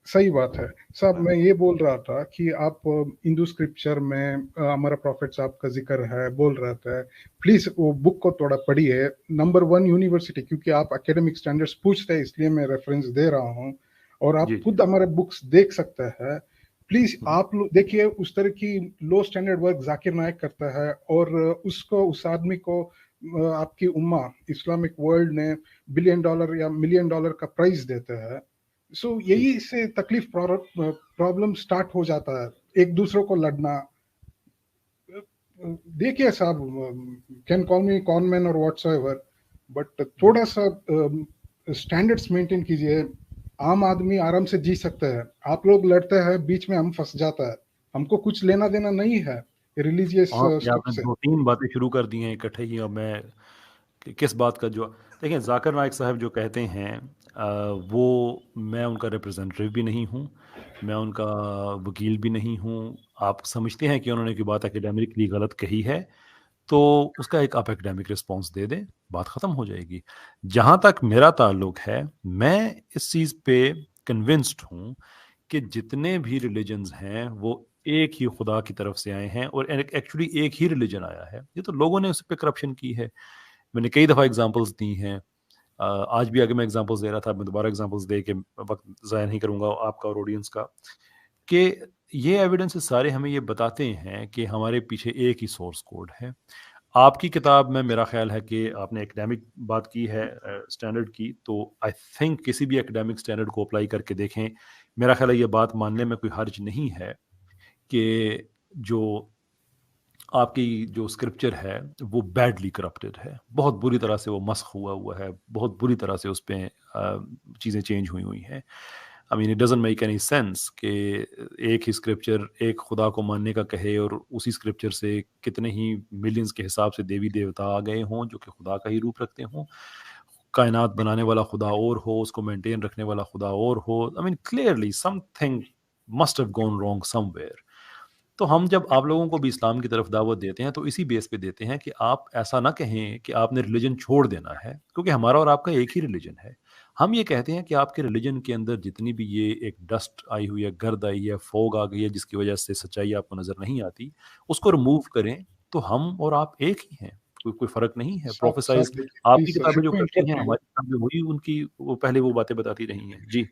सही बात है साहब। हाँ मैं ये बोल रहा था कि आप हिंदू स्क्रिप्चर में हमारा प्रॉफिट साहब का जिक्र है, बोल रहा था, प्लीज वो बुक को थोड़ा पढ़िए। नंबर वन यूनिवर्सिटी, क्योंकि आप एकेडमिक स्टैंडर्ड्स पूछते हैं इसलिए मैं रेफरेंस दे रहा हूँ, और आप जी जी। खुद हमारे बुक्स देख सकते हैं। प्लीज हम्म, आप लोग देखिए, उस तरह की लो स्टैंडर्ड वर्क जाकिर नायक करता है, और उसको, उस आदमी को आपकी उम्मा इस्लामिक वर्ल्ड ने $1 बिलियन या $1 मिलियन का प्राइज देते हैं। सो जी यही से तकलीफ, प्रॉब्लम स्टार्ट हो जाता है, एक दूसरों को लड़ना। देखिए साहब, can call me cone man और व्हाट्सएवर, बट थोड़ा सा स्टैंडर्ड्स मेंटेन कीजिए। आम आदमी आराम से जी सकते हैं, आप लोग लड़ते हैं, बीच में हम फंस जाता है। हमको कुछ लेना देना नहीं है रिलीजियस और ये स्टफ आपने से। 2-3 बातें शुरू कर दी हैं इकट्ठे ही। अब मैं किस बात का जो, देखिए जाकिर नाइक साहब जो कहते हैं वो, मैं उनका रिप्रेजेंटेटिव भी नहीं हूँ, मैं उनका वकील भी नहीं हूँ। आप समझते हैं कि उन्होंने कोई बात एकेडमिकली गलत कही है तो उसका एक आप एकेडमिक रिस्पॉन्स दे दें, बात ख़त्म हो जाएगी। जहाँ तक मेरा ताल्लुक है, मैं इस चीज़ पे कन्विंस्ड हूँ कि जितने भी रिलीजन्स हैं वो एक ही खुदा की तरफ से आए हैं, और एक्चुअली एक ही रिलीजन आया है। ये तो लोगों ने उस पर करप्शन की है। मैंने कई दफ़ा एग्जांपल्स दी हैं। आज भी आगे मैं एग्जांपल्स दे रहा था, मैं दोबारा एग्जांपल्स दे के वक्त ज़ाया नहीं करूँगा आपका और ऑडियंस का, कि ये एविडेंसेस सारे हमें ये बताते हैं कि हमारे पीछे एक ही सोर्स कोड है। आपकी किताब में मेरा ख्याल है कि आपने एकेडमिक बात की है स्टैंडर्ड की, तो आई थिंक किसी भी एकेडमिक स्टैंडर्ड को अप्लाई करके देखें। मेरा ख्याल है ये बात मानने में कोई हर्ज नहीं है कि जो आपकी जो स्क्रिप्चर है वो बैडली करप्टेड है, बहुत बुरी तरह से वो मस्ख हुआ हुआ है, बहुत बुरी तरह से उस पर चीज़ें चेंज हुई हुई हैं। I mean it doesn't make any sense कि एक ही स्क्रिप्चर एक खुदा को मानने का कहे और उसी स्क्रिप्चर से कितने ही मिलियंस के हिसाब से देवी देवता आ गए हों जो कि खुदा का ही रूप रखते हों। कायनात बनाने वाला खुदा और हो, उसको मेंटेन रखने वाला खुदा और हो। I mean clearly something must have gone wrong somewhere. तो हम जब आप लोगों को भी इस्लाम की तरफ दावत देते हैं तो इसी बेस पे देते हैं कि आप ऐसा ना कहें कि आपने रिलीजन छोड़ देना है, क्योंकि हमारा और आपका एक ही रिलीजन है। हम ये कहते हैं कि आपके रिलीजन के अंदर जितनी भी ये एक डस्ट आई हुई है, गर्द आई है, फोग आ गई है जिसकी वजह से सच्चाई आपको नजर नहीं आती, उसको रिमूव करें तो हम और आप एक ही हैं। कोई फर्क नहीं है। साहब प्रोफेसाइज देखिए, आपकी प्लीज किताबें शुड जो टू करती हैं, इंटरप्ट यू। हमारी किताबें वही उनकी वो पहले वो बातें बताती रही हैं। जी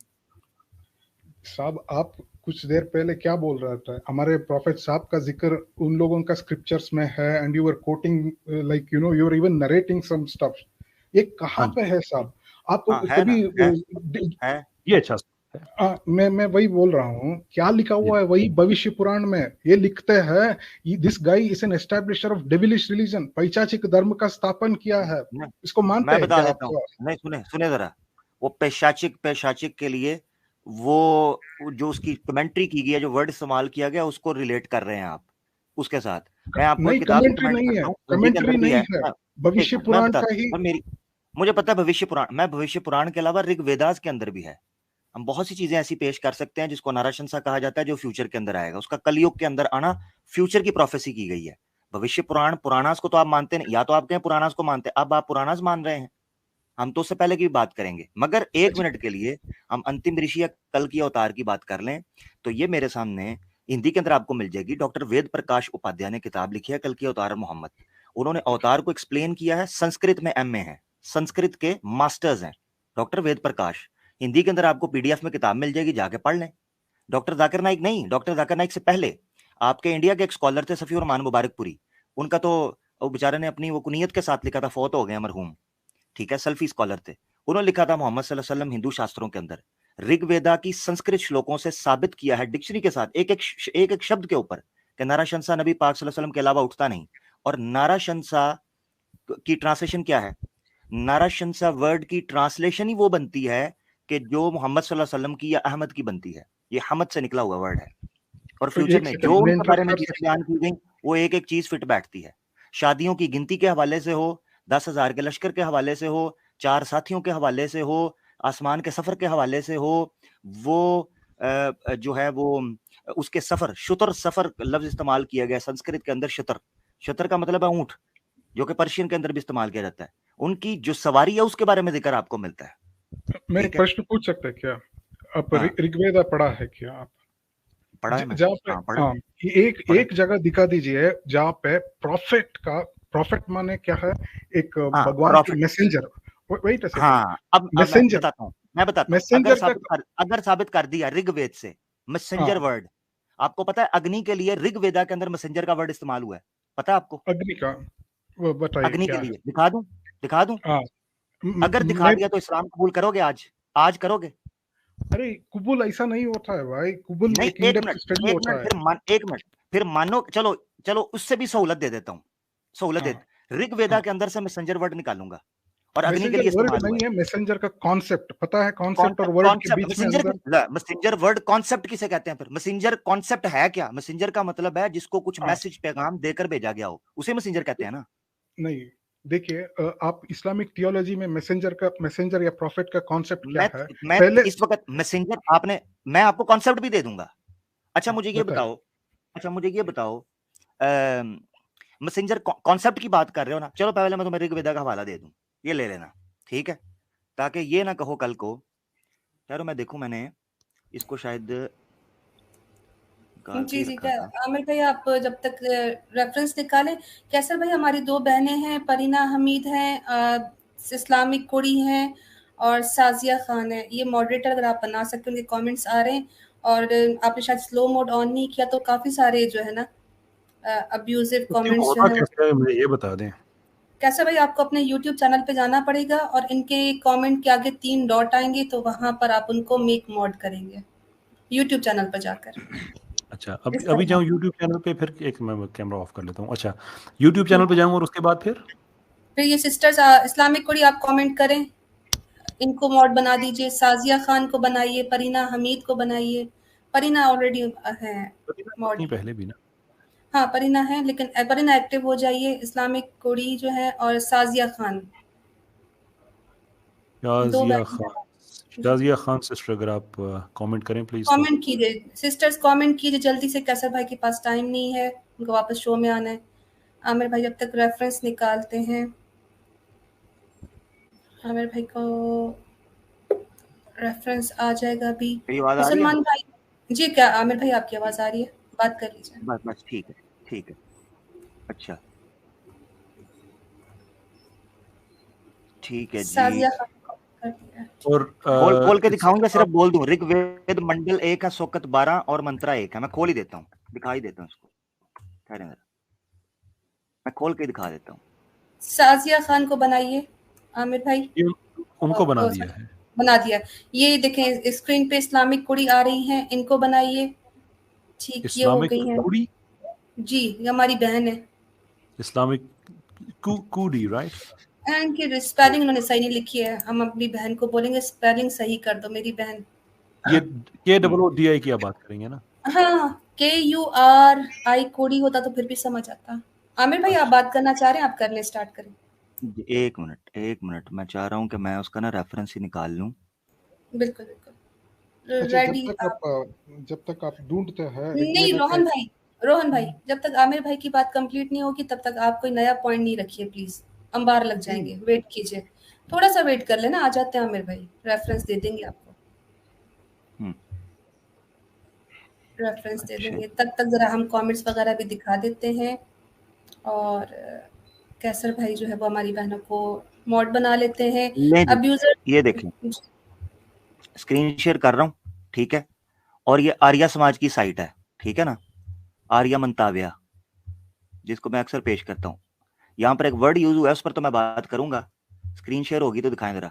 साहब आप कुछ देर पहले क्या बोल रहा था, हमारे प्रॉफेट साहब का जिक्र उन लोगों का स्क्रिप्चर्स में है, and you are quoting, like you are even narrating some stuff. ये हाँ कहाँ जी। पे है साहब? आप हाँ है ना, कभी है। ये अच्छा है। मैं वही बोल रहा हूँ, क्या लिखा जी हुआ है वही भविष्य पुराण में ये लिखते हैं, this guy is an establisher of devilish religion, पैशाचिक धर्म का स्थापन किया है। मैं इसको मानते मैं हैं बता क्या देता हूँ। आप? नहीं, सुने सुने जरा। वो पैशाचिक के लिए वो जो उसकी कमेंट्री की गई है, जो वर्ड इस्तेमाल किया गया, उसको रिलेट कर रहे हैं आप उसके साथ। मैं आपको एक नहीं, किताब कमेंट्री रिकमेंड नहीं है, करता हूँ, हिंदी के कमेंट्री अंदर भी नहीं है। है, एक भविष्य मिनट मैं पुराण बता का ही। और मेरी मुझे पता है भविष्य पुराण, मैं भविष्य पुराण के अलावा ऋग्वेदास के अंदर भी है। हम बहुत सी चीजें ऐसी पेश कर सकते हैं जिसको नाराशंसा कहा जाता है, जो फ्यूचर के अंदर आएगा। उसका कलयुग के अंदर आना फ्यूचर की प्रोफेसी की गई है। भविष्य पुराण, पुराणास को तो आप मानते नहीं, या तो आप कहें पुराणास को मानते हैं, अब आप पुराणास मान रहे हैं। हम तो उससे पहले की भी बात करेंगे, मगर एक मिनट के लिए हम अंतिम ऋषि या कल की अवतार की बात कर लें। तो ये मेरे सामने हिंदी के अंदर आपको मिल जाएगी। डॉक्टर वेद प्रकाश उपाध्याय ने किताब लिखी है, कल की अवतार मोहम्मद। उन्होंने अवतार को एक्सप्लेन किया है, संस्कृत में एमए है, संस्कृत के मास्टर्स हैं डॉक्टर वेद प्रकाश। हिंदी के अंदर आपको पीडीएफ में किताब मिल जाएगी, जाके पढ़ लें। डॉक्टर जाकिर नाइक नहीं, डॉक्टर जाकिर नाइक से पहले आपके इंडिया के एक स्कॉलर थे सफी रहमान मुबारकपुरी। उनका तो वो बेचारे ने अपनी वो कुनियत के साथ लिखा था, फौत हो गए मरहूम। ठीक है, सल्फी स्कॉलर थे। उन्होंने लिखा था मोहम्मद सल्लल्लाहु अलैहि वसल्लम हिंदू शास्त्रों के अंदर ऋग्वेदा की संस्कृत श्लोकों से साबित किया है, डिक्शनरी के साथ, एक एक शब्द के ऊपर, कि नाराशंसा नबी पाक सल्लल्लाहु अलैहि वसल्लम के अलावा उठता नहीं। और नाराशंसा की ट्रांसलेशन क्या है? नाराशंसा वर्ड की ट्रांसलेशन ही वो बनती है कि जो मोहम्मद सल्लल्लाहु अलैहि वसल्लम की या अहमद की बनती है। ये हमद से निकला हुआ वर्ड है। और तो फ्यूचर एक में सेकंड जो मैं उनके बारे इंटरप्ट में कर चीजें सकता बयान की गई, वो एक एक चीज फिट बैठती है। शादियों की गिनती के हवाले से हो, 10,000 के लश्कर के हवाले से हो, 4 साथियों के हवाले से हो, आसमान के सफर के हवाले से हो, वो जो है वो उसके सफर, शुतर सफर लफ्ज इस्तेमाल किया गया संस्कृत के अंदर। शुतर, शुतर का मतलब है ऊंट, जो कि पर्शियन के अंदर भी इस्तेमाल किया जाता है। उनकी जो सवारी है उसके बारे में जिक्र आपको मिलता है। मैं ठीक एक है। प्रश्न पूछ सकता है क्या? आप हाँ ऋग्वेदा पढ़ा है क्या आप? पढ़ा है मैं, जहाँ पे हाँ पढ़ा हाँ, एक पढ़ा एक जगह दिखा दीजिए जहाँ पे प्रॉफिट माने क्या है? एक हाँ भगवान की prophet, messenger. Wait a second. हाँ अब मैसेंजर मैं बताता हूँ मैसेंजर का अगर साबित कर दिया ऋग्वेद से मैसेंजर हाँ, वर्ड, आपको पता है अग्नि के लिए ऋग्वेदा के अंदर मैसेंजर का वर्ड इस्तेमाल हुआ है, पता है आपको? अग्नि का वो बताइए अग्नि के क्या है? लिए दिखा दूं? हाँ, अगर दिखा मैं दिया तो इस्लाम कबूल करोगे? आज करोगे? अरे कुबुल ऐसा नहीं होता है भाई, कुबुल नहीं, एक इनडेप्थ स्टडी होता है। एक मिनट फिर मानो, चलो चलो उससे भी सहूलत दे देता हूँ, सहूलत हाँ दे, ऋग्वेदा हाँ, के अंदर से मैसेंजर वर्ड निकालूंगा और अग्नि के मैसेंजर लिए वर्ड इस्तेमाल हुआ नहीं है। है, मैसेंजर का कॉन्सेप्ट पता है? कॉन्सेप्ट और वर्ड के कॉन्सेप्ट बीच में अंदर मैसेंजर वर्ड कॉन्सेप्ट किसे कहते हैं? फिर मैसेंजर कॉन्सेप्ट है क्या? मैसेंजर का मतलब है जिसको कुछ हाँ, मैसेज पैगाम देकर भेजा गया हो, उसे मैसेंजर कहते हैं ना। नहीं। देखिए आप इस्लामिक थियोलॉजी में मैसेंजर या प्रॉफिट का कॉन्सेप्ट क्या है? मैं पहले इस वक्त मैसेंजर मैं आपको कॉन्सेप्ट भी दे दूंगा। अच्छा मुझे ये बताइए। बताओ, अच्छा मुझे ये बताओ, मैसेंजर कॉन्सेप्ट की बात कर रहे हो ना, चलो पहले मैं तुम्हें ऋग्वेदा का हवाला दे दूं, ये ले लेना, ठीक है? ताकि ये ना कहो कल को यार मैं देखूं मैंने इसको शायद निकाल के जी ही जी, रखा क्या था। आमिर भाई आप जब तक रेफरेंस निकालें, कैसर भाई हमारी दो बहनें हैं, परीना हमीद हैं, इस्लामिक कुड़ी हैं और साजिया खान है, ये मॉडरेटर अगर आप बना सकते, उनके कमेंट्स आ रहे हैं और आपने शायद स्लो मोड ऑन नहीं किया तो काफी सारे जो है ना अब्यूजिव तो कमेंट्स जो होता है वो। कैसे है मुझे ये बता दें। कैसर भाई आपको अपने यूट्यूब चैनल पे जाना पड़ेगा और इनके कमेंट के आगे 3 डॉट आएंगे तो वहां पर आप उनको मेक मॉड करेंगे यूट्यूब चैनल पर जाकर। अच्छा अभी इस अभी तरह जाऊँ यूट्यूब चैनल पे, फिर एक मैं कैमरा ऑफ कर लेता हूँ। अच्छा यूट्यूब चैनल पे जाऊँ और उसके बाद फिर ये सिस्टर्स इस्लामिक कुड़ी आप कमेंट करें, इनको मॉड बना दीजिए, साजिया खान को बनाइए, परीना हमीद को बनाइए। परीना ऑलरेडी है मॉड। नहीं पहले भी ना। हाँ परीना है, लेकिन परीना एक्टिव हो जाइए, इस्लामिक कुड़ी जो है और साजिया खान, दो शाजिया बहन खान, जी। शाजिया खान सिस्टर अगर आप कमेंट करें प्लीज तो। कमेंट कीजिए सिस्टर्स, कमेंट कीजिए जल्दी से, कैसर भाई के पास टाइम नहीं है, उनको वापस शो में आना है। आमिर भाई जब तक रेफरेंस निकालते हैं, आमिर भाई को रेफरेंस आ जाएगा अभी। मेरी आवाज आ रही है? मुसलमान भाई जी, क्या आमिर भाई आपकी आवाज आ रही है? बात कर लीजिए। बस ठीक है, ठीक है। अच्छा ठीक है जी। साजिया खान को कर दिया। और खोल के इसके दिखाऊंगा, सिर्फ बाद बोल दूं ऋग्वेद मंडल 1 है, सोकत 12 और मंत्रा 1 है। मैं खोल ही देता हूँ, दिखाई देता हूँ इसको, ठहरे जरा, मैं खोल के दिखा देता हूँ। साजिया खान को बनाइए आमिर भाई। ये उनको और बना दिया है। बना दिया। ये देखें स्क्रीन पे इस्लामिक कुड़ी आ रही हैं, इनको बनाइए। ठीक, ये हो इस्लामिक गई हैं कुड़ी, जी, ये हमारी बहन है। इस्लामिक कुड़ी राइट। इनकी स्पेलिंग उन्होंने सही नहीं लिखी है, हम अपनी बहन को बोलेंगे स्पेलिंग सही कर दो मेरी बहन। ये KOODI की आप बात करेंगे ना। हाँ KURI कोड़ी होता तो फिर भी समझ आता। आमिर भाई आप बात करना चाह रहे हैं, आप करने स्टार्ट करें। एक मिनट, मैं चाह रहा हूँ कि मैं उसका ना रेफरेंस ही निकाल लूँ। बिल्कुल बिल्कुल अच्छा रेडी। जब तक आप ढूंढते हैं नहीं ऋग्वेदा के रोहन भाई जब तक आमिर भाई की बात कंप्लीट नहीं होगी तब तक आप कोई नया पॉइंट नहीं रखिए प्लीज, अंबार लग जाएंगे, वेट कीजिए, थोड़ा सा वेट कर लेना, आ जाते हैं आमिर भाई, रेफरेंस दे देंगे आपको, रेफरेंस दे देंगे। तब तक जरा हम कमेंट्स वगैरह भी दिखा देते हैं और कैसर भाई जो है वो हमारी बहनों को मॉड बना लेते हैं। अब यूजर ये देखें, स्क्रीन शेयर कर रहा हूँ, ठीक है? और ये आर्या समाज की साइट है, ठीक है ना, आर्या मंताव्या, जिसको मैं अक्सर पेश करता हूँ। यहाँ पर एक वर्ड यूज हुआ है, उस पर तो मैं बात करूंगा। स्क्रीन शेयर होगी तो दिखाएं जरा।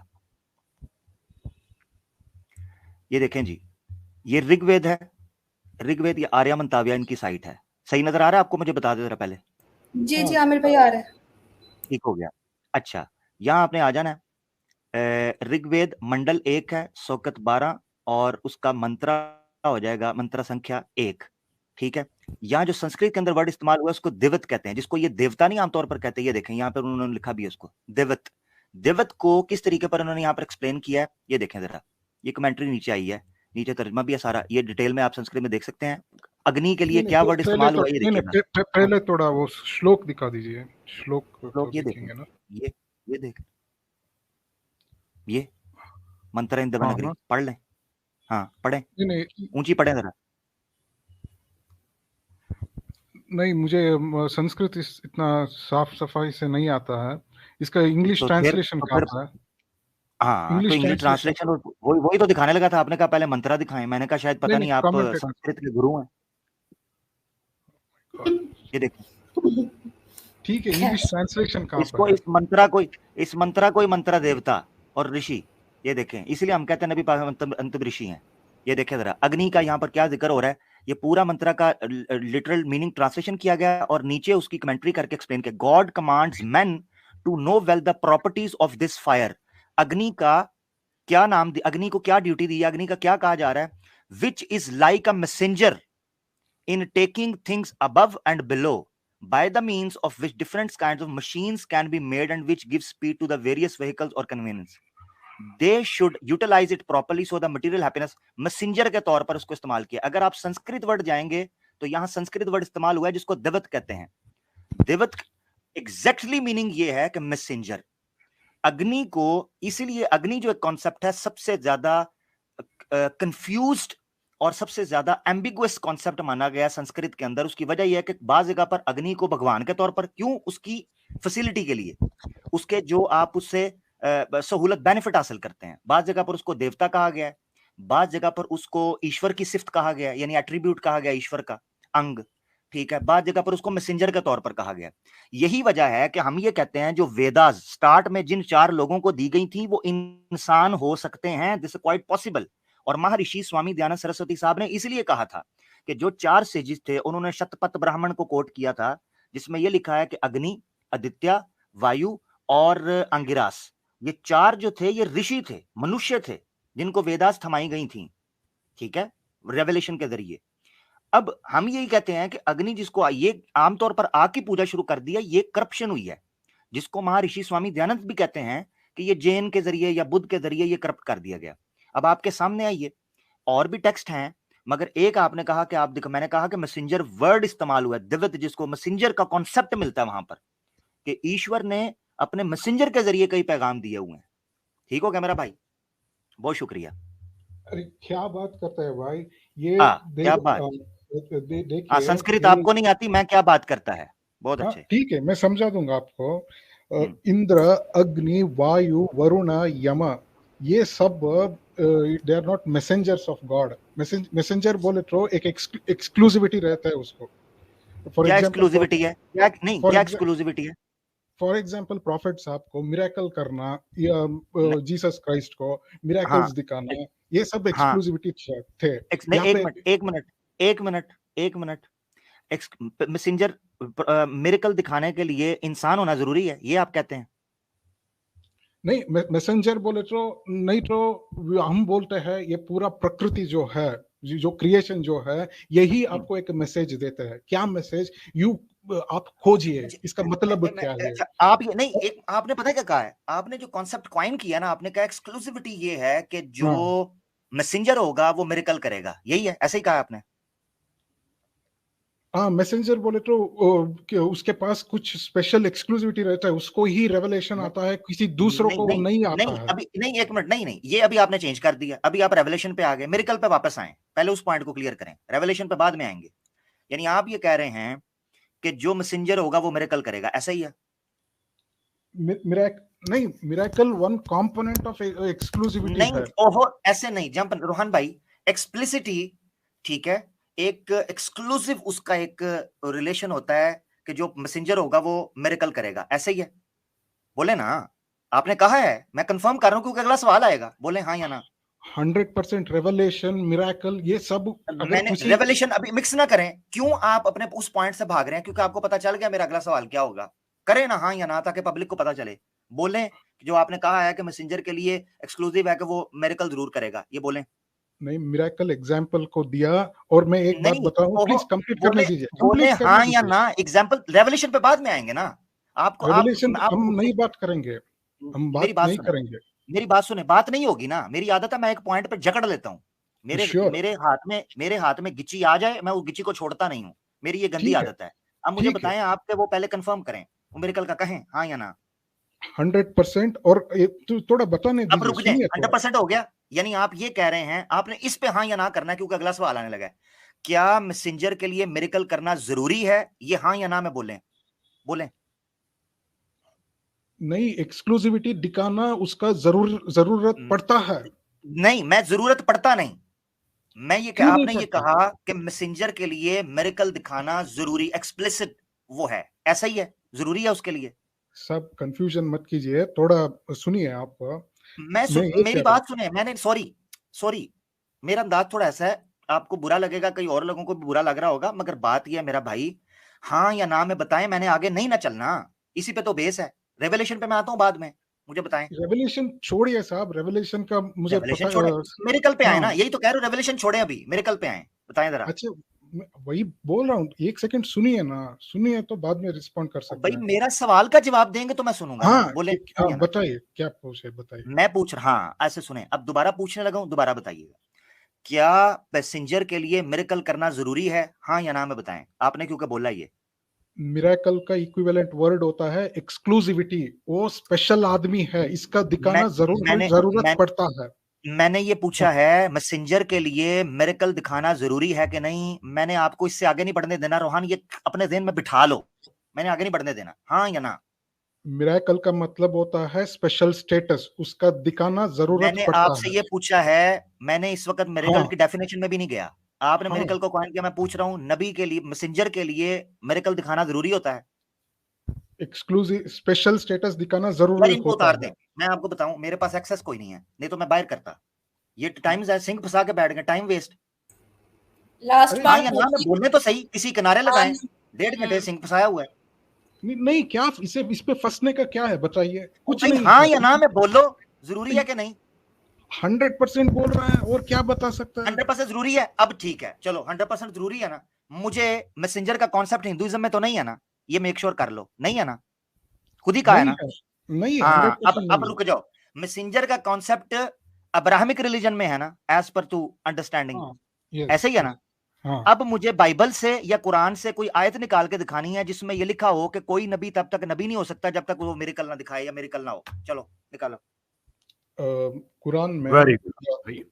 ये देखें जी, ये ऋग्वेद है, ऋग्वेद, ये आर्या मंताव्या इनकी साइट है। सही नजर आ रहा है आपको? मुझे बता दे जरा पहले। जी जी आमिर भाई आ रहा है। ठीक हो गया। अच्छा, यहाँ आपने आ जाना है, ऋग्वेद मंडल 1 है, सोकत 12 और उसका मंत्रा हो जाएगा मंत्रा संख्या 1, ठीक है? यहाँ जो संस्कृत के अंदर वर्ड इस्तेमाल हुआ है उसको दिवत कहते हैं, जिसको ये देवता नहीं आमतौर पर कहते हैं। ये देखें यहाँ पर उन्होंने लिखा भी है उसको दिवत। दिवत को किस तरीके पर उन्होंने यहाँ पर एक्सप्लेन किया है, ये देखें जरा। ये कमेंट्री नीचे आई है, नीचे तर्जमा भी है सारा, ये डिटेल में आप संस्कृत में देख सकते हैं। अग्नि के लिए क्या वर्ड इस्तेमाल हुआ है ये देखिएगा। पहले थोड़ा वो श्लोक दिखा दीजिए, श्लोक तो ये देखेंगे देखें, ना। ये देख, ये मंत्र इन हाँ देवनागरी ना, पढ़ लें। हाँ पढ़े, नहीं ऊंची पढ़े जरा। नहीं, मुझे संस्कृत इतना साफ सफाई से नहीं आता है, इसका इंग्लिश तो ट्रांसलेशन फिर कहाँ है? हाँ तो इंग्लिश इंग्लिश ट्रांसलेशन ट्रांसलेशन वही वही तो दिखाने लगा था। आपने कहा पहले मंत्रा दिखाएं, मैंने कहा शायद पता नहीं नहीं आप कमेंट संस्कृत के गुरु हैं। ये देखो, ठीक है, इंग्लिश ट्रांसलेशन कहाँ इसको पर है? इस मंत्रा कोई मंत्रा देवता और ऋषि, ये देखें, इसलिए हम कहते हैं नबी पाक अंतिम ऋषि हैं। ये देखें जरा, अग्नि का यहाँ पर क्या जिक्र हो रहा है, ये पूरा मंत्रा का लिटरल मीनिंग ट्रांसलेशन किया गया और नीचे उसकी कमेंट्री करके एक्सप्लेन किया। God commands men to know well the properties of this fire. अग्नि का क्या नाम, अग्नि को क्या ड्यूटी दी, अग्नि का क्या कहा जा रहा है? Which is like a messenger in taking things above and below, by the means of which different kinds of machines can be made and which give speed to the various vehicles or convenience. They should utilize it properly so the material happiness. Messenger के तौर पर उसको इस्तेमाल किया। अगर आप Sanskrit word जाएंगे तो यहां संस्कृत वर्ड इस्तेमाल हुआ है जिसको दिवत कहते हैं। दिवत एग्जैक्टली मीनिंग ये है कि मैसेंजर। अग्नि को, इसीलिए अग्नि जो एक कॉन्सेप्ट है सबसे ज्यादा कंफ्यूज्ड और सबसे ज्यादा एम्बिगुअस कॉन्सेप्ट माना गया संस्कृत के अंदर। उसकी वजह यह है कि बाज जगह पर अग्नि को भगवान के तौर पर, क्यों? उसकी फैसिलिटी के लिए, उसके जो आप उससे सहूलत बेनिफिट हासिल करते हैं। बाज जगह पर उसको देवता कहा गया है, बाज जगह पर उसको ईश्वर की सिफ्त कहा गया है, यानी एट्रीब्यूट कहा गया ईश्वर का अंग, ठीक है। बाज जगह पर उसको मैसेंजर के तौर पर कहा गया। यही वजह है कि हम ये कहते हैं जो वेदास स्टार्ट में जिन 4 लोगों को दी गई थी वो इंसान हो सकते हैं, दिस इज क्वाइट पॉसिबल। और महर्षि स्वामी दयानंद सरस्वती साहब ने इसलिए कहा था कि जो 4 सेजिस थे उन्होंने शतपथ ब्राह्मण को कोट किया था जिसमें यह लिखा है कि अग्नि, आदित्य, वायु और अंगिरास, ये 4 जो थे ये ऋषि थे, मनुष्य थे जिनको वेदास थमाई गई थी, ठीक है, रेवलेशन के जरिए। अब हम यही कहते हैं कि अग्नि जिसको ये आमतौर पर आग की पूजा शुरू कर दिया, ये करप्शन हुई है, जिसको महर्षि स्वामी दयानंद भी कहते हैं कि ये जैन के जरिए या बुद्ध के जरिए ये करप्ट कर दिया गया। अब आपके सामने आइए, और भी टेक्स्ट हैं, मगर एक आपने कहा कि आप देखो, मैंने कहा कि मैसेंजर वर्ड इस्तेमाल हुआ है, दिव्यत, जिसको मैसेंजर का कॉन्सेप्ट मिलता है वहां पर कि ईश्वर ने अपने मैसेंजर के जरिए कई पैगाम दिए हुए हैं। ठीक हो गया मेरा भाई? बहुत शुक्रिया। अरे क्या बात करता है भाई, ये क्या बात, देखिए संस्कृत आपको नहीं आती, मैं क्या बात करता है, बहुत अच्छे। ठीक है, मैं समझा दूंगा आपको। इंद्र, अग्नि, वायु, वरुण, यम, ये सब they are not messengers of God. Messenger बोले तो एक एक्सक्लूसिविटी रहता है उसको। क्या एक्सक्लूसिविटी है? क्या नहीं, क्या एक्सक्लूसिविटी है? फॉर एग्जाम्पल प्रॉफिट साहब को मिरेकल करना या जीसस क्राइस्ट को मिरेकल्स दिखाना, ये सब एक्सक्लूसिविटी थे। एक मिनट, मैसेंजर मिरेकल दिखाने के लिए इंसान होना जरूरी है, ये आप कहते हैं? नहीं, मैसेंजर बोले तो नहीं, तो हम बोलते हैं ये पूरा प्रकृति जो है, जो क्रिएशन जो है, यही आपको एक मैसेज देता है। क्या मैसेज? आप खोजिए इसका मतलब क्या है। आप ये नहीं, एक आपने पता है क्या कहा है? आपने जो कॉन्सेप्ट क्वाइन किया ना, आपने कहा एक्सक्लूसिविटी ये है कि जो मैसेंजर होगा वो मिरेकल करेगा, यही है, ऐसे ही कहा आपने? हाँ, मैसेंजर बोले तो उसके पास कुछ स्पेशल एक्सक्लूसिविटी रहता है, उसको ही रेवलेशन आता है, किसी दूसरों को नहीं आता है। अभी नहीं, एक मिनट, नहीं, ये अभी आपने चेंज कर दिया, अभी आप रेवलेशन पे आ गए, मिरेकल पे वापस आए, पहले उस पॉइंट को क्लियर करें, रेवलेशन पे बाद में आएंगे। यानी आप ये कह रहे हैं कि जो मैसेंजर होगा वो मिरेकल करेगा, ऐसा ही है? नहीं, miracle one component of exclusivity नहीं, ओहो ऐसे नहीं जंप रोहन भाई, एक्सप्लिसिटी, ठीक है, एक एक्सक्लूसिव उसका एक रिलेशन होता है कि जो मैसेंजर होगा वो मिरेकल करेगा, ऐसे ही है? बोले ना, आपने कहा है, मैं कंफर्म कर रहा हूं क्योंकि अगला सवाल आएगा, बोले हाँ या ना। 100% रेवलेशन, मिरेकल, ये सब मैंने रेवलेशन अभी मिक्स ना करें, क्यों आप अपने उस पॉइंट से भाग रहे हैं? क्योंकि आपको पता चल गया मेरा अगला सवाल क्या होगा, करें ना हाँ या ना, ताकि पब्लिक को पता चले। बोले जो आपने कहा है कि मैसेंजर के लिए एक्सक्लूसिव है कि वो मिरेकल जरूर करेगा, ये बोले। नहीं, मिरेकल एग्जांपल को दिया, और मैं एक बात बताऊं, प्लीज कंप्लीट करने दीजिए। बोले हाँ या ना, एग्जांपल रेवलेशन पे बाद में आएंगे ना। आपको रेवलेशन हम नहीं बात करेंगे, हम बात नहीं करेंगे। मेरी बात सुने, बात नहीं होगी ना, मेरी आदत है मैं एक पॉइंट पे जकड़ लेता हूँ, मेरे हाथ में गिच्ची आ जाए मैं वो गिच्ची को छोड़ता नहीं हूँ, मेरी ये गंदी आदत है। अब मुझे बताएं आपके, वो पहले कंफर्म करें, वो मिरेकल का कहें हाँ या ना। 100%, और थोड़ा बताने दीजिए। 100% हो गया? यानी आप ये कह रहे हैं, आपने इस पे हाँ या ना करना है क्योंकि अगला सवाल आने लगा है। क्या मैसेंजर के लिए मिरेकल करना जरूरी है? ये हाँ या ना में बोलें, बोलें। नहीं, एक्सक्लूसिविटी दिखाना उसका जरूरत पड़ता है। नहीं, मैं जरूरत पड़ता नहीं, मैं ये क्यों नहीं आपने ये पड़ता? कहा कि मैसेंजर के लिए मिरेकल दिखाना जरूरी, एक्सप्लिसिट वो है, ऐसा ही है, जरूरी है उसके लिए। सब कंफ्यूजन मत कीजिए, थोड़ा सुनिए आप। मेरी बात सुने, मैंने सॉरी मेरा अंदाज थोड़ा ऐसा है, आपको बुरा लगेगा, कई और लोगों को भी बुरा लग रहा होगा, मगर बात यह है मेरा भाई, हाँ या ना में बताएं, मैंने आगे नहीं ना चलना, इसी पे तो बेस है। रेवलेशन पे मैं आता हूं बाद में, मुझे बताएं। रेवलेशन छोड़िए साहब, रेवलेशन का मुझे रेवलेशन पता। छोड़े, मेरेकल पे आए ना, हाँ, यही तो कह रहे हो, रेवलेशन छोड़े अभी, मेरेकल पे आए, बताएं जरा। अच्छा, मैं वही बोल रहा हूँ, एक सेकंड सुनिए ना, सुनिए तो बाद में रिस्पॉन्ड कर सकते भाई हैं। मेरा सवाल का जवाब देंगे तो मैं सुनूंगा ना, हाँ, बोले हाँ, या ना। बताइए क्या पूछे, बताइए। मैं पूछ रहा, हाँ ऐसे सुने, अब दोबारा पूछने लगा हूं, दोबारा बताइएगा, क्या पैसेंजर के लिए मिरेकल करना जरूरी है, हाँ या ना में बताएं, आपने क्योंकि बोला ये। मिरेकल का इक्विवेलेंट वर्ड होता है एक्सक्लूसिविटी, वो स्पेशल आदमी है, इसका दिखाना जरूरत पड़ता है। मैंने ये पूछा है मैसेंजर के लिए मिरेकल दिखाना जरूरी है कि नहीं, मैंने आपको इससे आगे नहीं बढ़ने देना रोहान, ये अपने ज़हन में बिठा लो, मैंने आगे नहीं बढ़ने देना, हाँ या ना। मिरेकल का मतलब होता है स्पेशल स्टेटस, उसका दिखाना जरूरत मैंने पड़ता आपसे है। ये पूछा है, मैंने इस वक्त मिरेकल हाँ, की डेफिनेशन में भी नहीं गया, आपने हाँ, मिरेकल को कॉइन किया, मैं पूछ रहा हूँ नबी के लिए, मैसेंजर के लिए मिरेकल दिखाना जरूरी होता है? एक्सक्लूसिव स्पेशल स्टेटस दिखाना यार जरूरी इनको होता उतार है। दें, मैं आपको बताऊं, मेरे पास एक्सेस कोई नहीं है, नहीं तो मैं बाहर करता, ये टाइम्स है, सिंक फंसा के बैठ गए, टाइम वेस्ट। लास्ट अरे हाँ बार या ना में पूछिए। बोलने तो सही, किसी किनारे लगाएं, 1.5 घंटे हम्म, सिंक फंसाया हुआ है। नहीं, क्या इस पे फंसने का क्या है, बताइए। कुछ भाई नहीं हाँ है, या ना में बोलो, जरूरी है कि नहीं? 100% बोल रहा है, और क्या बता सकता है। 100% जरूरी है, अब ठीक है चलो, 100% जरूरी है ना, मुझे मैसेंजर का कॉन्सेप्ट हिंदुइज्म में तो नहीं है ना, ये मेक श्योर कर लो, नहीं है ना, खुद ही कहा है नहीं ना। है, नहीं है, हाँ 100% अब नहीं है। रुक जाओ, मैसेंजर का कॉन्सेप्ट अब्राहमिक रिलीजन में है ना, एज पर टू अंडरस्टैंडिंग, हाँ, यस, ऐसे ही है ना। हाँ, अब मुझे बाइबल से या कुरान से कोई आयत निकाल के दिखानी है जिसमें ये लिखा हो कि कोई नबी तब तक नबी नहीं हो सकता जब तक वो मिरेकल ना दिखाए या मिरेकल ना हो, चलो निकालो। कुरान में वेरी गुड।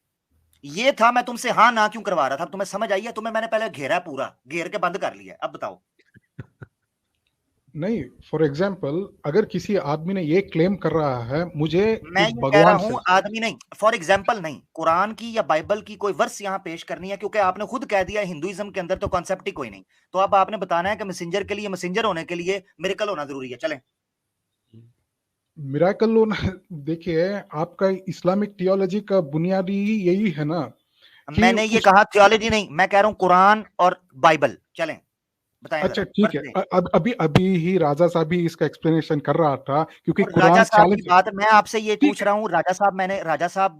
ये था, मैं तुमसे हाँ ना क्यों करवा रहा था, तुम्हें समझ आई है, तुम्हें मैंने पहले घेरा पूरा, घेर के बंद कर लिया, अब बताओ। नहीं, फॉर एग्जाम्पल अगर किसी आदमी ने ये क्लेम कर रहा है मुझे मैं एक ये कह रहा भगवान से, हूं आदमी नहीं, फॉर एग्जाम्पल नहीं, कुरान की या बाइबल की कोई वर्स यहां पेश करनी है, क्योंकि आपने खुद कह दिया हिंदुइज्म के अंदर तो कॉन्सेप्ट ही कोई नहीं, तो अब आपने बताना है कि मैसेंजर के लिए, मैसेंजर होने के लिए मिरेकल होना जरूरी है, चलें। मिराकल होना। देखिए, आपका इस्लामिक थियोलॉजी का बुनियादी यही है ना कि मैंने ये कहा थियोलॉजी नहीं, मैं कह रहा हूं कुरान और बाइबल, चलें बताएं। अच्छा ठीक है, अभी ही राजा साहब भी इसका एक्सप्लेनेशन कर रहा था, क्योंकि राजा कुरान साहब की चैलेंज। बात मैं आपसे ये ठीक पूछ है, रहा हूँ, राजा साहब, राजा साहब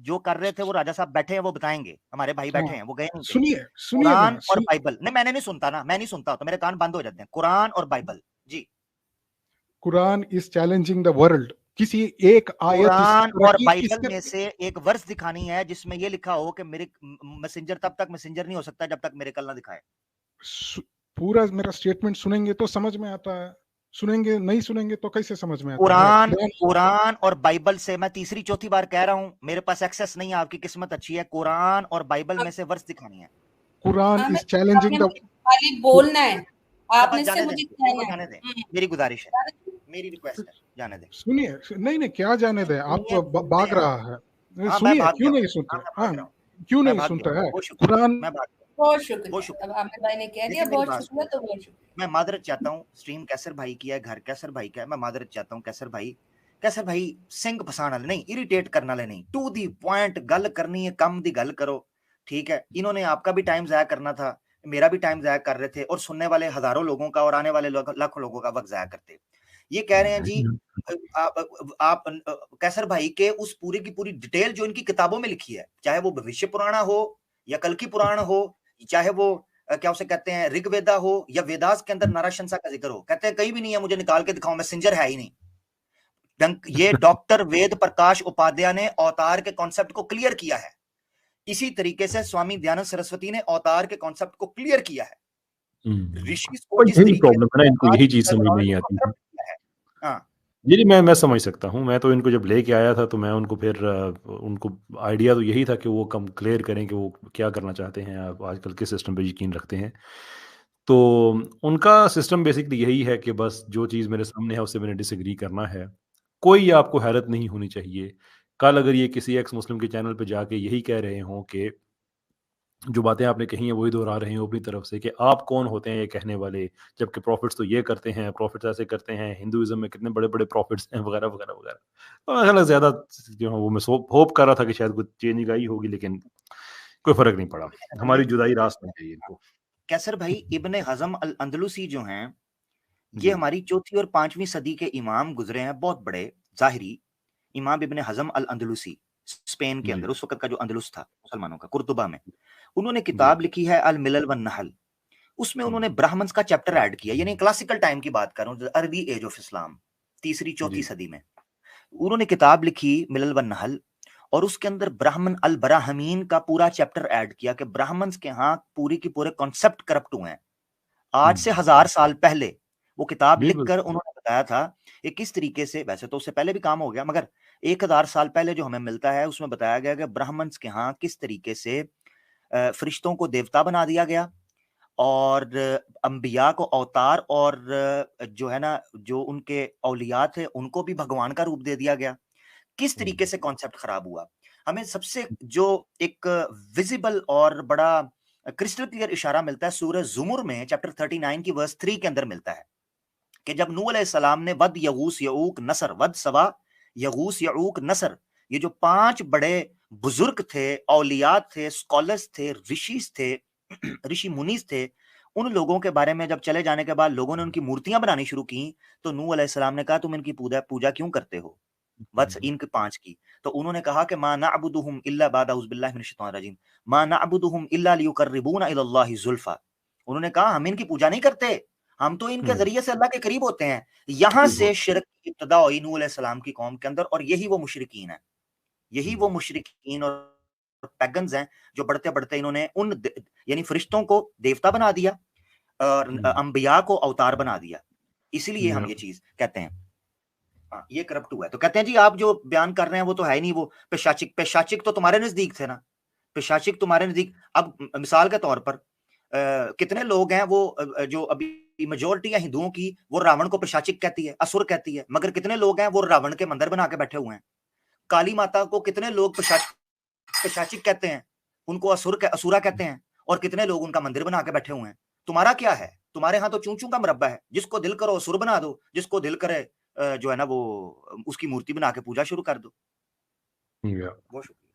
जो कर रहे थे, वो राजा साहब बैठे हैं, वो बताएंगे, हमारे भाई बैठे हाँ, हैं, वो गए नहीं कहीं। सुनिए ना, कुरान और बाइबल नहीं, मैंने नहीं सुनता ना, मैं नहीं सुनता तो मेरे कान बंद हो जाते हैं, कुरान और Bible ji. Quran is challenging the world, किसी एक आयत कुरान और बाइबल इसके में से एक वर्स दिखानी है जिसमें ये लिखा हो कि मेरे मैसेंजर तब तक मैसेंजर नहीं हो सकता जब तक मिरेकल ना दिखाए। पूरा मेरा स्टेटमेंट सुनेंगे तो समझ में आता है, सुनेंगे नहीं सुनेंगे तो कैसे समझ में आता है। कुरान और बाइबल से, मैं तीसरी चौथी बार कह रहा हूं, मेरे पास एक्सेस नहीं है, आपकी किस्मत अच्छी है, कुरान और बाइबल में से वर्स दिखानी है। कुरान इज चैलेंजिंग द, खाली बोलना है, आपने जाने से मुझे दें, कहना जाने है। दें, मेरी गुजारिश है, मेरी रिक्वेस्ट है, जाने दें। सुनिए, नहीं क्या जाने दें, आप भाग रहा है, हाँ, सुनिए, मैं क्यों भाग नहीं सुनते, गया, हाँ, क्यों मैं नहीं भाग सुनता गया, है बहुत शुक्रिया, कुरान। मैं भाग गया, बहुत शुक्रिया, बहुत शुक्रिया। अब आमिर भाई ने कह दिया, लेकिन मेरी बहुत बात शुक्रिया, तो बहुत शुक्रिया। मैं मादरत चाहता हूँ, स्ट्रीम कैसर भाई की है, घर कैसर भाई का है, मैं मादरत चाहता हूँ कैसर भाई सिंह फसाने वाले नहीं, इरिटेट करने वाले नहीं, टू दी पॉइंट गल करनी है, कम दी गल करो, ठीक है। इन्होंने आपका भी टाइम जाया करना था, मेरा भी टाइम जाया कर रहे थे, और सुनने वाले हजारों लोगों का और आने वाले लाखों लोगों का वक्त जाया करते। ये कह रहे हैं जी, आप कैसर भाई के उस पूरी की पूरी डिटेल जो इनकी किताबों में लिखी है, चाहे वो भविष्य पुराण हो या कल की पुराण हो, चाहे वो क्या उसे कहते हैं ऋग्वेदा हो या वेदास के अंदर नाराशंसा का जिक्र हो, कहते हैं कहीं भी नहीं है, मुझे निकाल के दिखाओ, मैसेंजर है ही नहीं। ये डॉक्टर वेद प्रकाश उपाध्याय ने अवतार के कॉन्सेप्ट को क्लियर किया है, इसी तरीके से स्वामी दयानंद सरस्वती ने अवतार के कॉन्सेप्ट को क्लियर किया है। ऋषि को जिस यही तरीके प्रॉब्लम है ना, इनको यही चीज समझ नहीं आती है। हाँ, जी, मैं समझ सकता हूँ। मैं तो इनको जब लेके आया था तो मैं उनको फिर उनको आइडिया तो यही था कि वो कम क्लियर करें कि वो क्या करना चाहते हैं, आप आजकल किस सिस्टम पे यकीन रखते हैं। तो उनका सिस्टम बेसिकली यही है कि बस जो चीज़ मेरे सामने है उससे मैंने डिसएग्री करना है। कोई आपको हैरत नहीं होनी चाहिए। कल अगर ये किसी एक्स मुस्लिम के चैनल पे जाके यही कह रहे हों कि जो बातें आपने कही हैं वही दोहरा रहे हो अपनी तरफ से कि आप कौन होते हैं ये कहने वाले, जबकि प्रॉफिट्स तो ये करते हैं, प्रॉफिट्स ऐसे करते हैं, हिंदुइज़्म में कितने बड़े-बड़े प्रॉफिट्स हैं वगैरह, वगैरह, वगैरह। तो मेरा ख़्याल है ज़्यादा जो है वो मैं होप कर रहा था कि शायद कुछ चेंजिंग आई होगी, लेकिन कोई फ़र्क नहीं पड़ा। हमारी जुदाई रास में चाहिए इनको। कैसर भाई, इब्ने हज़म अल अंदलुसी जो हैं, ये जी, हमारी 4थी और 5वीं सदी के इमाम गुजरे हैं, बहुत बड़े ज़ाहिरी इमाम इब्ने हज़म अल अंदलुसी, स्पेन के जी, अंदर, उस वक़्त का जो अंदलुस था मुसलमानों का, कुर्तुबा में। उन्होंने जी। किताब लिखी है अल मिलल वन नहल। उसमें हुँ, उन्होंने ब्राह्मण्स का चैप्टर ऐड किया, यानी क्लासिकल टाइम की बात कर रहा हूँ, अर्ली एज ऑफ इस्लाम, 3री-4थी जी। सदी में। उन्होंने किताब लिखी मिलल वन नहल, और उसके अंदर ब्राह्मण अल बराहमीन का पूरा चैप्टर ऐड किया कि ब्राह्मण्स के यहाँ पूरी की पूरे कॉन्सेप्ट करप्ट हुए हैं। आज से हुँ, 1000 साल पहले वो किताब बिल्कुल। लिखकर उन्होंने बताया था कि किस तरीके से, वैसे तो उससे पहले भी काम हो गया, मगर 1000 साल पहले जो हमें मिलता है उसमें बताया गया कि ब्राह्मण्स के यहाँ किस तरीके से फरिश्तों को देवता बना दिया गया, और अंबिया को अवतार, और जो है ना, जो उनके औलिया थे उनको भी भगवान का रूप दे दिया गया। किस हुँ, तरीके से कॉन्सेप्ट खराब हुआ। हमें सबसे जो एक विजिबल और बड़ा क्रिस्टल क्लियर इशारा मिलता है सूरह ज़ुमर में चैप्टर 39 की वर्स 3 के अंदर मिलता है कि जब नूह अलैहिस्सलाम ने वद, यगूस, यऊक, नसर, वद, सवा, यगूस, यऊक, नसर, ये जो 5 बड़े बुजुर्ग थे, औलिया थे, स्कॉलर्स थे, ऋषिस थे, ऋषि मुनीस थे, उन लोगों के बारे में जब चले जाने के बाद लोगों ने उनकी मूर्तियां बनानी शुरू की, तो नूह अलैहिस्सलाम ने कहा तुम इनकी पूजा पूजा क्यों करते हो? वत्स हुँ, इनके 5 की। तो उन्होंने कहा कि मा नअबुदुहुम इल्ला बाद औज़ बिल्लाहि मिनश शैतानिर रजीम, मा नअबुदुहुम इल्ला लियुकर्रिबूना इलल्लाहि ज़ुल्फ़ा। उन्होंने कहा हम इनकी पूजा नहीं करते, हम तो इनके हुँ, ज़रिए से अल्लाह के करीब होते हैं। यहाँ करीब से होते शिर्क की इब्तिदा हुई नूह अलैहिस्सलाम की कौम के अंदर, और यही वो मुशरिकीन हैं। यही वो हुँ, मुशरिकीन और पैगन्स हैं जो बढ़ते-बढ़ते इन्होंने उन यानी फरिश्तों को देवता बना दिया और हुँ, अंबिया को अवतार बना दिया। इसीलिए हम या ये चीज़ कहते हैं। हाँ, ये करप्ट हुआ है। तो कहते हैं जी आप जो बयान कर रहे हैं वो तो है ही नहीं, वो पेशाचिक, पेशाचिक तो तुम्हारे नज़दीक थे ना, पेशाचिक तुम्हारे नज़दीक। अब मिसाल के तौर पर कितने लोग हैं वो जो अभी मेजॉरिटी है हिंदुओं की, वो रावण को पेशाचिक कहती है, असुर कहती है, मगर कितने लोग हैं वो रावण के मंदिर बना के बैठे हुए हैं। काली माता को कितने लोग पेशाचिक कहते हैं, उनको असुरा कहते हैं, और कितने लोग उनका मंदिर बना के बैठे हुए हैं। तुम्हारा क्या है? तुम्हारे यहाँ तो चूं-चूं का मुरब्बा है, जिसको दिल करो असुर बना दो, जिसको दिल करे जो है ना वो उसकी मूर्ति बना के पूजा शुरू कर दो। या बहुत शुक्रिया।